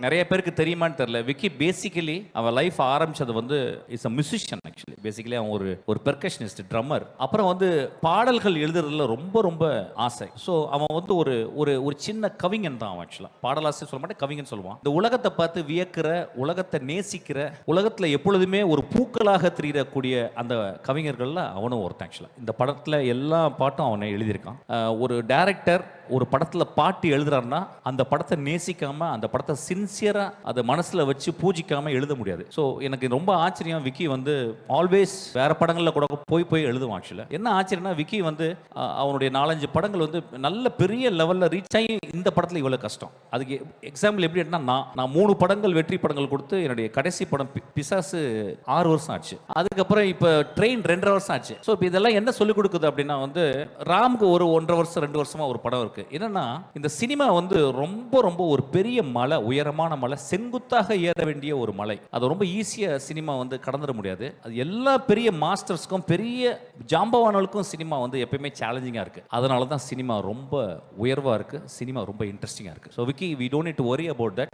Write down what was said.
நிறைய பேருக்கு தெரியுமான்னு தெரியல. விக்கி பேசிக்கலி அவன் லைஃப் ஆரம்பிச்சது வந்து is a musician. Actually basically அவன் ஒரு பெர்கஷனிஸ்ட், ட்ரம்மர். அப்புறம் வந்து பாடல்கள் எழுதுறதுல ரொம்ப ரொம்ப ஆசை. ஸோ அவன் வந்து ஒரு ஒரு ஒரு சின்ன கவிஞன் தான் அவன். ஆக்சுவலா பாடலாசிரியர் சொல்ல மாட்டேன், கவிஞன் சொல்லுவான். இந்த உலகத்தை பார்த்து வியக்கிற, உலகத்தை நேசிக்கிற, உலகத்துல எப்பொழுதுமே ஒரு பூக்களாக திரியக்கூடிய அந்த கவிஞர்கள்ல அவனும் ஒருத்தன். ஆக்சுவலா இந்த படத்துல எல்லா பாட்டும் அவனை எழுதியிருக்கான். ஒரு டைரக்டர் ஒரு படத்துல பாட்டு எழுதுறாருன்னா அந்த படத்தை நேசிக்காம, அந்த படத்தை சின்சியரா அதை மனசுல வச்சு பூஜிக்காம எழுத முடியாது. ஸோ எனக்கு ரொம்ப ஆச்சரியம், விக்கி வந்து ஆல்வேஸ் வேற படங்கள்ல கூட போய் எழுதுவான். ஆக்சுவலா என்ன ஆச்சரியம்னா, விக்கி வந்து அவனுடைய 4-5 படங்கள் வந்து நல்ல பெரிய லெவல்ல ரீச் ஆகி இந்த படத்துல இவ்வளவு கஷ்டம். அதுக்கு எக்ஸாம்பிள் எப்படி நான் 3 படங்கள் வெற்றி படங்கள் கொடுத்து என்னுடைய கடைசி படம் பிசாசு 6 வருஷம் ஆச்சு. அதுக்கப்புறம் இப்ப ட்ரெயின் 2.5 வருஷம் ஆச்சு. ஸோ இப்போ இதெல்லாம் என்ன சொல்லிக் கொடுக்குது அப்படின்னா வந்து, ராமுக்கு ஒரு 1.5 வருஷம் 2 வருஷமா ஒரு படம் இருக்கு. என்னன்னா, இந்த சினிமா வந்து ரொம்ப ரொம்ப ஒரு பெரிய மலை, உயரமான மலை, செங்குத்தாக ஏற வேண்டிய ஒரு மலை. அது ரொம்ப ஈஸியா சினிமா வந்து கடந்துட முடியாது. அது எல்லா பெரிய மாஸ்டர்ஸ்க்கும், பெரிய ஜாம்பவான்களுக்கும் சினிமா வந்து எப்பயுமே சேலஞ்சிங்கா இருக்கு. அதனால தான் சினிமா ரொம்ப உயர்வா இருக்கு, சினிமா ரொம்ப இன்ட்ரெஸ்டிங்கா இருக்கு. So Vicky, we don't need to worry about that.